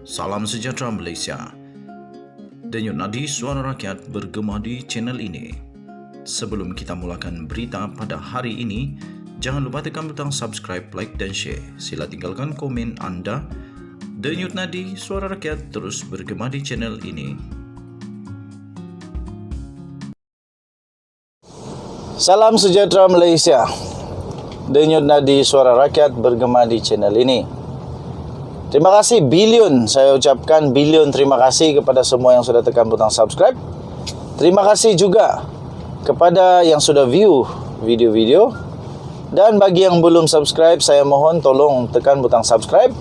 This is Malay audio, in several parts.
Salam sejahtera Malaysia. Denyut nadi suara rakyat bergema di channel ini. Sebelum kita mulakan berita pada hari ini, jangan lupa tekan butang subscribe, like dan share. Sila tinggalkan komen anda. Denyut nadi suara rakyat terus bergema di channel ini. Salam sejahtera Malaysia. Denyut nadi suara rakyat bergema di channel ini. Terima kasih bilion, saya ucapkan bilion terima kasih kepada semua yang sudah tekan butang subscribe. Terima kasih juga kepada yang sudah view video-video. Dan bagi yang belum subscribe, saya mohon tolong tekan butang subscribe,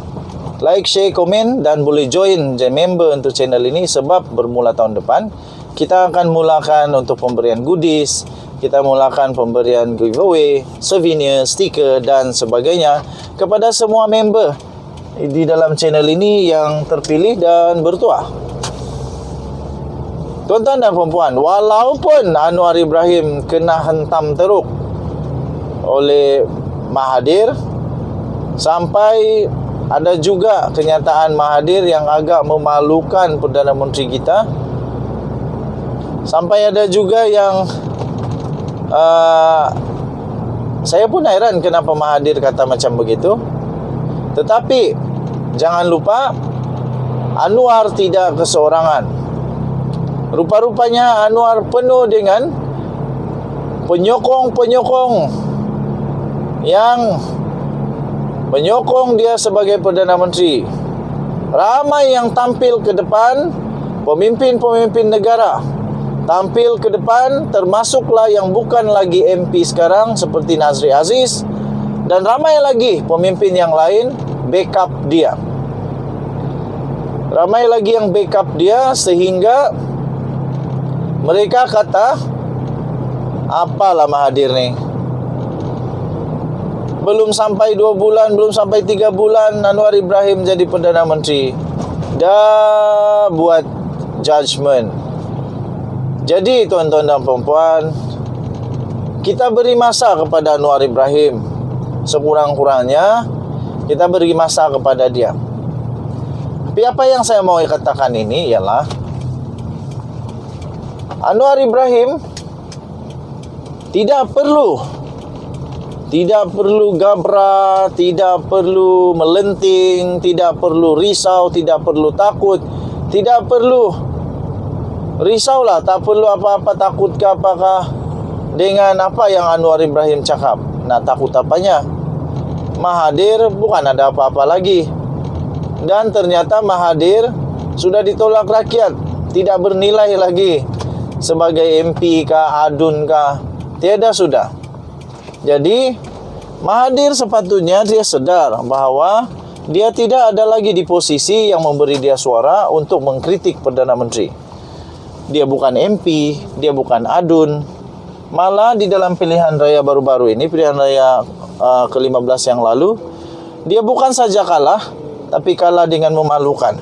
like, share, komen dan boleh join jadi member untuk channel ini sebab bermula tahun depan kita akan mulakan untuk pemberian goodies, kita mulakan pemberian giveaway, souvenir, stiker dan sebagainya kepada semua member di dalam channel ini yang terpilih dan bertuah. Tuan-tuan dan puan-puan, walaupun Anwar Ibrahim kena hentam teruk oleh Mahathir, sampai ada juga kenyataan Mahathir yang agak memalukan Perdana Menteri kita, sampai ada juga yang saya pun heran kenapa Mahathir kata macam begitu. Tetapi jangan lupa, Anwar tidak keseorangan. Rupa-rupanya Anwar penuh dengan penyokong-penyokong yang menyokong dia sebagai Perdana Menteri. Ramai yang tampil ke depan, pemimpin-pemimpin negara tampil ke depan, termasuklah yang bukan lagi MP sekarang seperti Nazri Aziz. Dan ramai lagi pemimpin yang lain backup dia. Ramai lagi yang backup dia sehingga mereka kata, apalah Mahathir ni, belum sampai 2 bulan, belum sampai 3 bulan Anwar Ibrahim jadi Perdana Menteri, dah buat judgement. Jadi tuan-tuan dan puan-puan, kita beri masa kepada Anwar Ibrahim. Sekurang-kurangnya kita beri masa kepada dia. Tapi apa yang saya mau katakan ini ialah Anwar Ibrahim tidak perlu gabra, tidak perlu melenting, tidak perlu risau, tidak perlu takut, tidak perlu risaulah, tak perlu apa-apa, takut ke apakah dengan apa yang Anwar Ibrahim cakap. Nak takut apanya? Mahathir bukan ada apa-apa lagi. Dan ternyata Mahathir sudah ditolak rakyat, tidak bernilai lagi sebagai MP kah, adun kah, tiada sudah. Jadi Mahathir sepatutnya dia sedar bahawa dia tidak ada lagi di posisi yang memberi dia suara untuk mengkritik Perdana Menteri. Dia bukan MP, dia bukan adun. Malah di dalam pilihan raya baru-baru ini, pilihan raya ke-15 yang lalu, dia bukan saja kalah, tapi kalah dengan memalukan.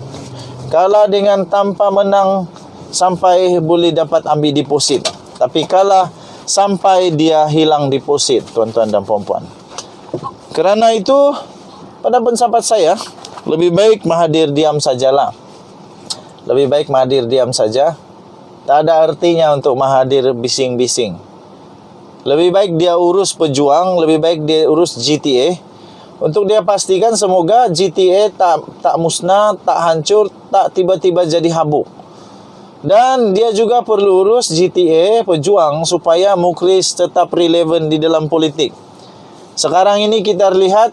Kalah dengan tanpa menang sampai boleh dapat ambil deposit, tapi kalah sampai dia hilang deposit, tuan-tuan dan puan-puan. Kerana itu, pada pendapat saya, lebih baik Mahathir diam sajalah. Lebih baik Mahathir diam saja. Tak ada artinya untuk Mahathir bising-bising. Lebih baik dia urus pejuang, lebih baik dia urus GTA. Untuk dia pastikan semoga GTA tak musnah, tak hancur, tak tiba-tiba jadi habuk. Dan dia juga perlu urus GTA pejuang supaya Mukhlis tetap relevan di dalam politik. Sekarang ini kita lihat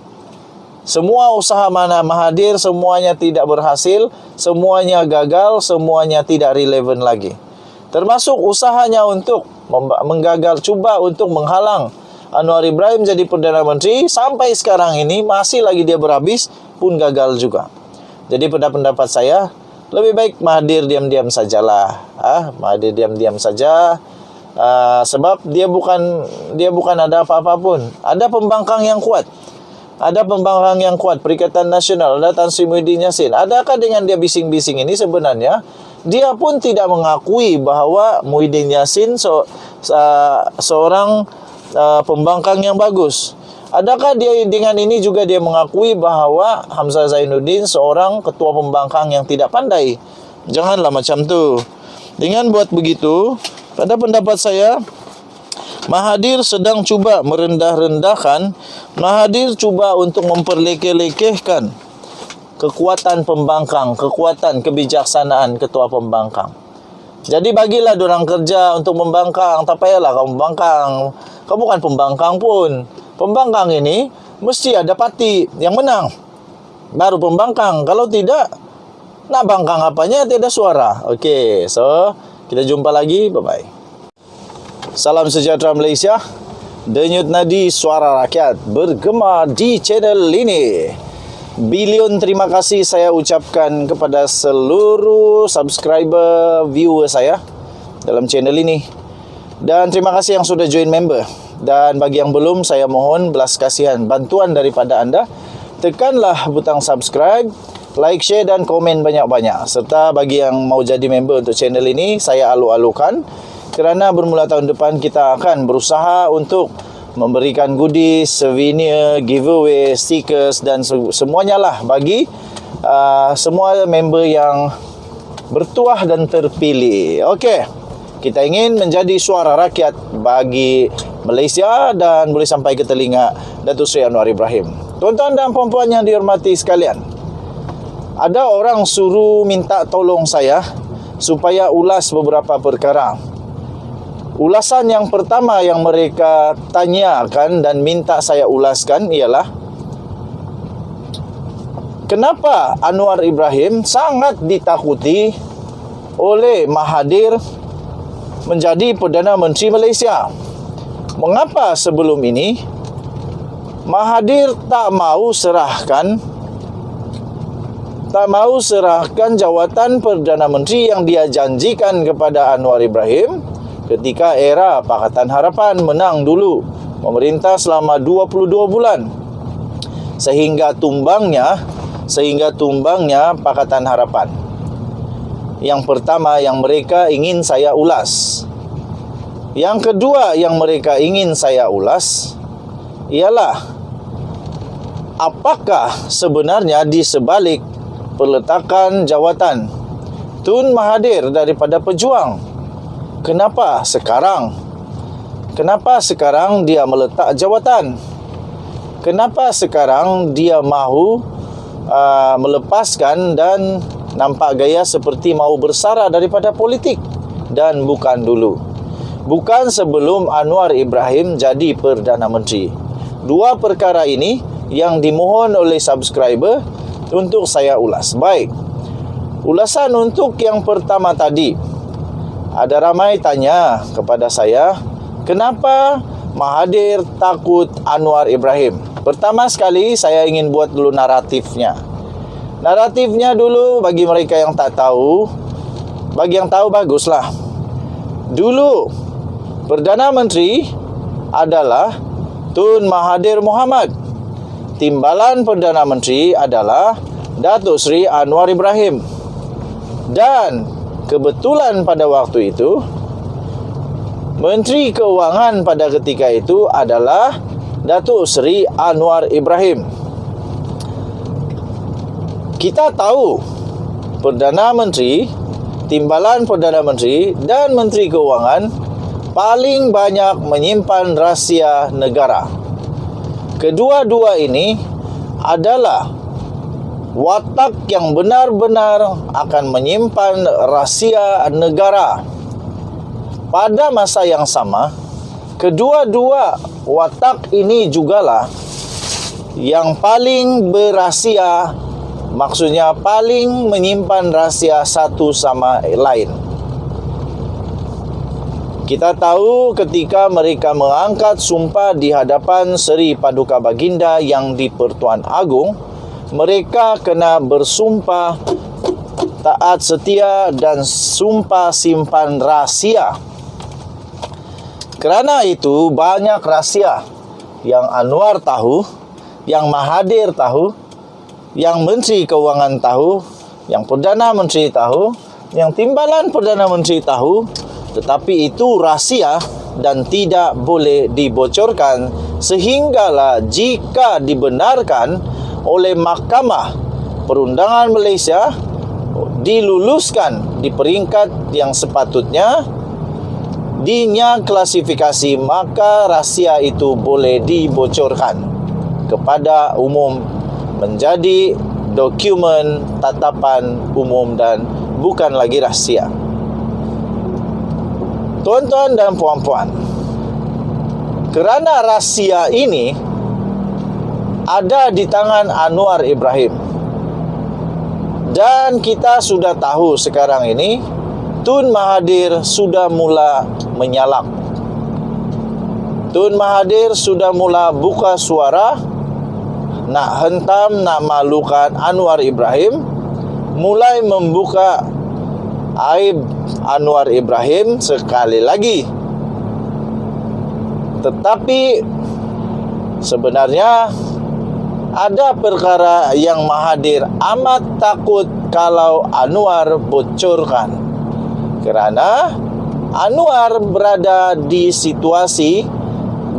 semua usaha mana Mahathir semuanya tidak berhasil, semuanya gagal, semuanya tidak relevan lagi. Termasuk usahanya untuk menggagal, cuba untuk menghalang Anwar Ibrahim jadi Perdana Menteri, sampai sekarang ini masih lagi dia berhabis pun gagal juga. Jadi pada pendapat saya, lebih baik Mahathir diam-diam sajalah. Mahathir diam-diam saja. Sebab dia bukan ada apa-apa pun. Ada pembangkang yang kuat. Ada pembangkang yang kuat, Perikatan Nasional, ada Tan Sri Muhyiddin Yassin. Adakah dengan dia bising-bising ini sebenarnya dia pun tidak mengakui bahawa Muhyiddin Yassin seorang pembangkang yang bagus. Adakah dia dengan ini juga dia mengakui bahawa Hamzah Zainuddin seorang ketua pembangkang yang tidak pandai? Janganlah macam tu. Dengan buat begitu, pada pendapat saya, Mahathir sedang cuba merendah-rendahkan, Mahathir cuba untuk memperlekeh-lekehkan kekuatan pembangkang, kekuatan kebijaksanaan ketua pembangkang. Jadi bagilah diorang kerja untuk membangkang. Tak payahlah kau membangkang. Kau bukan pembangkang pun. Pembangkang ini mesti ada parti yang menang, baru pembangkang. Kalau tidak, nak bangkang apanya, tidak suara. Okey, so kita jumpa lagi. Bye-bye. Salam sejahtera Malaysia. Denyut nadi suara rakyat bergema di channel ini. Bilion terima kasih saya ucapkan kepada seluruh subscriber, viewer saya dalam channel ini. Dan terima kasih yang sudah join member. Dan bagi yang belum, saya mohon belas kasihan bantuan daripada anda. Tekanlah butang subscribe, like, share dan komen banyak-banyak. Serta bagi yang mau jadi member untuk channel ini, saya alu-alukan, kerana bermula tahun depan kita akan berusaha untuk memberikan goodies, souvenir, giveaway, stickers dan semuanya lah bagi semua member yang bertuah dan terpilih. Okey, kita ingin menjadi suara rakyat bagi Malaysia dan boleh sampai ke telinga Datuk Seri Anwar Ibrahim. Tuan-tuan dan puan-puan yang dihormati sekalian, ada orang suruh minta tolong saya supaya ulas beberapa perkara. Ulasan yang pertama yang mereka tanyakan dan minta saya ulaskan ialah, kenapa Anwar Ibrahim sangat ditakuti oleh Mahathir menjadi Perdana Menteri Malaysia? Mengapa sebelum ini Mahathir tak mahu serahkan jawatan Perdana Menteri yang dia janjikan kepada Anwar Ibrahim ketika era Pakatan Harapan menang dulu memerintah selama 22 bulan sehingga tumbangnya Pakatan Harapan. Yang pertama yang mereka ingin saya ulas. Yang kedua yang mereka ingin saya ulas ialah, apakah sebenarnya di sebalik peletakan jawatan Tun Mahathir daripada Pejuang? Kenapa sekarang dia meletak jawatan? Kenapa sekarang dia mahu melepaskan dan nampak gaya seperti mahu bersara daripada politik? Dan bukan dulu. Bukan sebelum Anwar Ibrahim jadi Perdana Menteri. Dua perkara ini yang dimohon oleh subscriber untuk saya ulas. Baik. Ulasan untuk yang pertama tadi. Ada ramai tanya kepada saya, kenapa Mahathir takut Anwar Ibrahim? Pertama sekali saya ingin buat dulu naratifnya. Naratifnya dulu bagi mereka yang tak tahu. Bagi yang tahu baguslah. Dulu Perdana Menteri adalah Tun Mahathir Mohamad. Timbalan Perdana Menteri adalah Datuk Seri Anwar Ibrahim. Dan kebetulan pada waktu itu Menteri Keuangan pada ketika itu adalah Datuk Seri Anwar Ibrahim. Kita tahu Perdana Menteri, timbalan Perdana Menteri dan Menteri Keuangan paling banyak menyimpan rahsia negara. Kedua-dua ini adalah watak yang benar-benar akan menyimpan rahsia negara. Pada masa yang sama, kedua-dua watak ini jugalah yang paling berahsia, maksudnya paling menyimpan rahsia satu sama lain. Kita tahu ketika mereka mengangkat sumpah di hadapan Seri Paduka Baginda yang di Pertuan Agong, mereka kena bersumpah taat setia dan sumpah simpan rahsia. Kerana itu banyak rahsia yang Anwar tahu, yang Mahathir tahu, yang Menteri Keuangan tahu, yang Perdana Menteri tahu, yang timbalan Perdana Menteri tahu, tetapi itu rahsia dan tidak boleh dibocorkan, sehinggalah jika dibenarkan oleh Mahkamah Perundangan Malaysia diluluskan di peringkat yang sepatutnya dinya klasifikasi, maka rahsia itu boleh dibocorkan kepada umum menjadi dokumen tatapan umum dan bukan lagi rahsia. Tuan-tuan dan puan-puan, kerana rahsia ini ada di tangan Anwar Ibrahim, dan kita sudah tahu sekarang ini Tun Mahathir sudah mula menyalak. Tun Mahathir sudah mula buka suara nak hentam, nak malukan Anwar Ibrahim, mulai membuka aib Anwar Ibrahim sekali lagi. Tetapi sebenarnya ada perkara yang Mahathir amat takut kalau Anwar bocorkan, kerana Anwar berada di situasi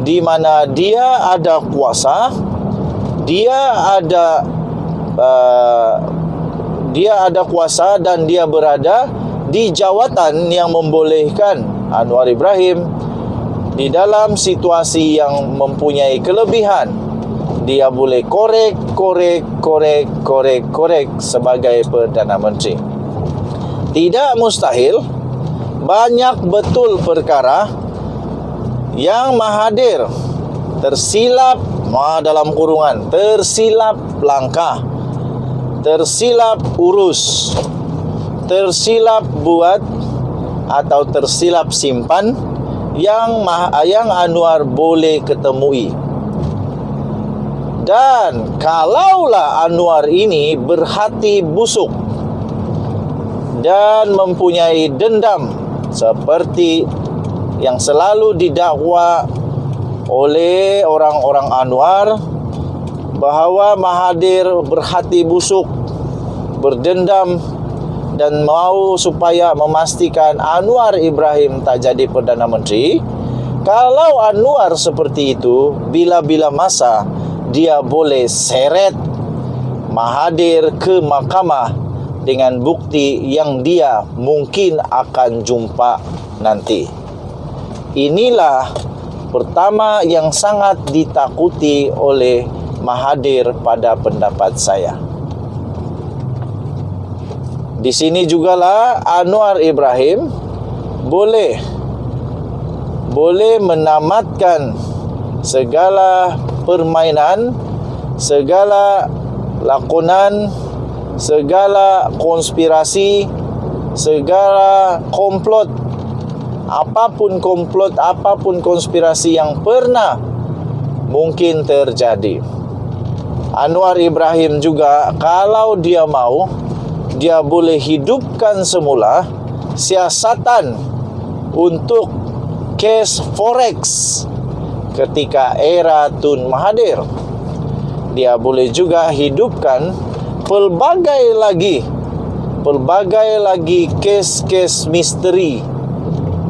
di mana dia ada kuasa, dia ada kuasa dan dia berada di jawatan yang membolehkan Anwar Ibrahim di dalam situasi yang mempunyai kelebihan. Dia boleh korek sebagai Perdana Menteri. Tidak mustahil, banyak betul perkara yang Mahathir tersilap dalam kurungan, tersilap langkah, tersilap urus, tersilap buat atau tersilap simpan yang Anwar boleh ketemui. Dan kalaulah Anwar ini berhati busuk dan mempunyai dendam seperti yang selalu didakwa oleh orang-orang Anwar, bahawa Mahathir berhati busuk, berdendam dan mau supaya memastikan Anwar Ibrahim tak jadi Perdana Menteri. Kalau Anwar seperti itu, bila-bila masa dia boleh seret Mahathir ke mahkamah dengan bukti yang dia mungkin akan jumpa nanti. Inilah pertama yang sangat ditakuti oleh Mahathir pada pendapat saya. Di sini jugalah Anwar Ibrahim boleh menamatkan segala permainan, segala lakonan, segala konspirasi, segala komplot, apapun konspirasi yang pernah mungkin terjadi. Anwar Ibrahim juga kalau dia mau, dia boleh hidupkan semula siasatan untuk kes forex ketika era Tun Mahathir. Dia boleh juga hidupkan pelbagai lagi kes-kes misteri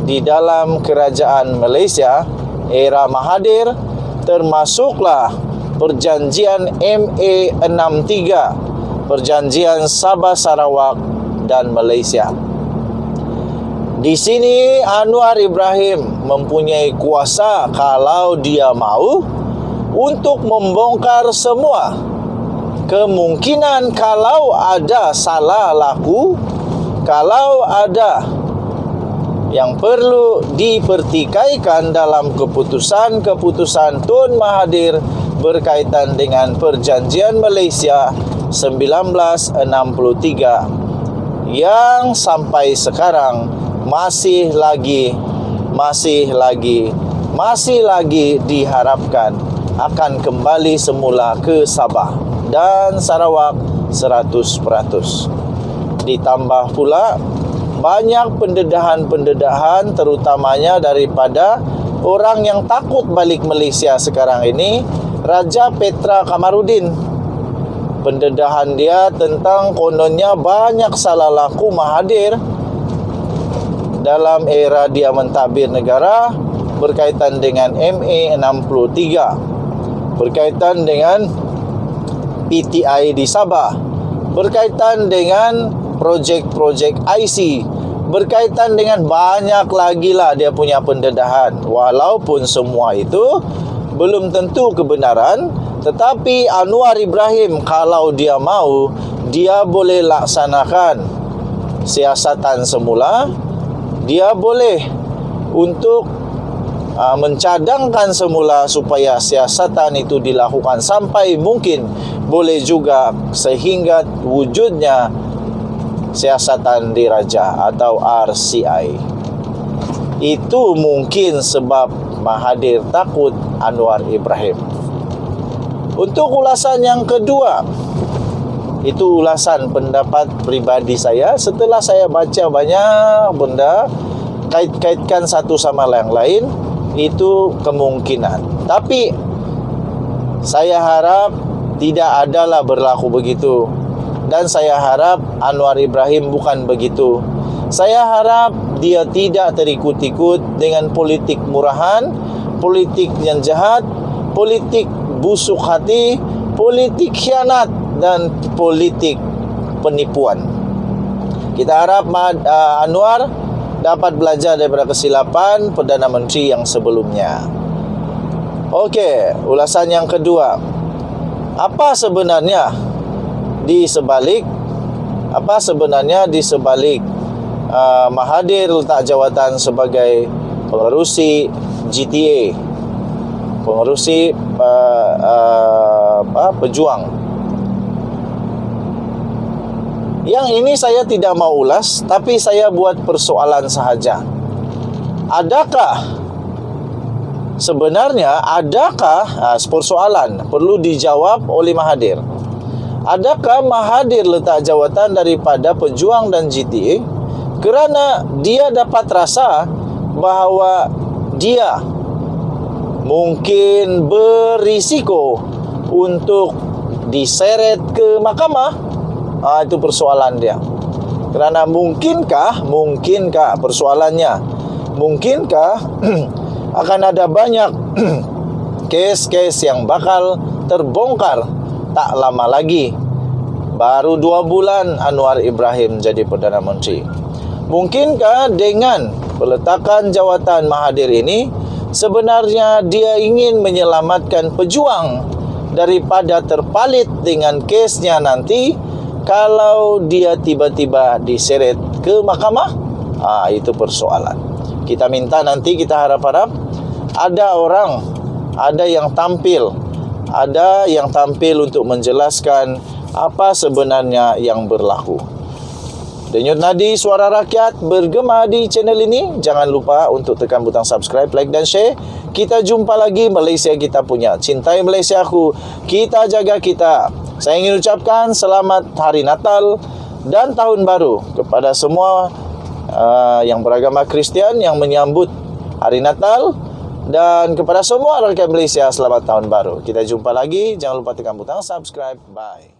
di dalam kerajaan Malaysia era Mahathir, termasuklah perjanjian MA63, perjanjian Sabah Sarawak dan Malaysia. Di sini Anwar Ibrahim mempunyai kuasa kalau dia mau untuk membongkar semua kemungkinan kalau ada salah laku, kalau ada yang perlu dipertikaikan dalam keputusan-keputusan Tun Mahathir berkaitan dengan perjanjian Malaysia 1963 yang sampai sekarang masih lagi diharapkan akan kembali semula ke Sabah dan Sarawak 100%. Ditambah pula banyak pendedahan terutamanya daripada orang yang takut balik Malaysia sekarang ini, Raja Petra Kamarudin. Pendedahan dia tentang kononnya banyak salah laku Mahathir dalam era dia mentadbir negara, berkaitan dengan MA63, berkaitan dengan PTI di Sabah, berkaitan dengan projek-projek IC, berkaitan dengan banyak lagi lah dia punya pendedahan. Walaupun semua itu belum tentu kebenaran, tetapi Anwar Ibrahim kalau dia mau, dia boleh laksanakan siasatan semula. Dia boleh untuk mencadangkan semula supaya siasatan itu dilakukan sampai mungkin boleh juga sehingga wujudnya siasatan diraja atau RCI. Itu mungkin sebab Mahathir takut Anwar Ibrahim. Untuk ulasan yang kedua, itu ulasan pendapat pribadi saya setelah saya baca banyak benda, kait-kaitkan satu sama yang lain. Itu kemungkinan. Tapi saya harap tidak adalah berlaku begitu. Dan saya harap Anwar Ibrahim bukan begitu. Saya harap dia tidak terikut-ikut dengan politik murahan, politik yang jahat, politik busuk hati, politik khianat dan politik penipuan. Kita harap Anwar dapat belajar daripada kesilapan Perdana Menteri yang sebelumnya. Okey, ulasan yang kedua. Apa sebenarnya di sebalik Mahathir letak jawatan sebagai pengerusi GTA, pengerusi pejuang? Yang ini saya tidak mau ulas, tapi saya buat persoalan sahaja. Persoalan perlu dijawab oleh Mahathir. Adakah Mahathir letak jawatan daripada pejuang dan GTA kerana dia dapat rasa bahawa dia mungkin berisiko untuk diseret ke mahkamah? Itu persoalan dia. Kerana mungkinkah persoalannya, mungkinkah akan ada banyak kes-kes yang bakal terbongkar tak lama lagi. Baru 2 bulan Anwar Ibrahim jadi Perdana Menteri. Mungkinkah dengan peletakan jawatan Mahathir ini sebenarnya dia ingin menyelamatkan pejuang daripada terpalit dengan kesnya nanti kalau dia tiba-tiba diseret ke mahkamah? Itu persoalan. Kita minta nanti, kita harap-harap ada yang tampil untuk menjelaskan apa sebenarnya yang berlaku. Denyut nadi suara rakyat bergema di channel ini. Jangan lupa untuk tekan butang subscribe, like dan share. Kita jumpa lagi. Malaysia kita punya. Cintai Malaysiaku. Kita jaga kita. Saya ingin ucapkan selamat Hari Natal dan Tahun Baru kepada semua yang beragama Kristian yang menyambut Hari Natal, dan kepada semua rakyat Malaysia selamat Tahun Baru. Kita jumpa lagi. Jangan lupa tekan butang subscribe. Bye.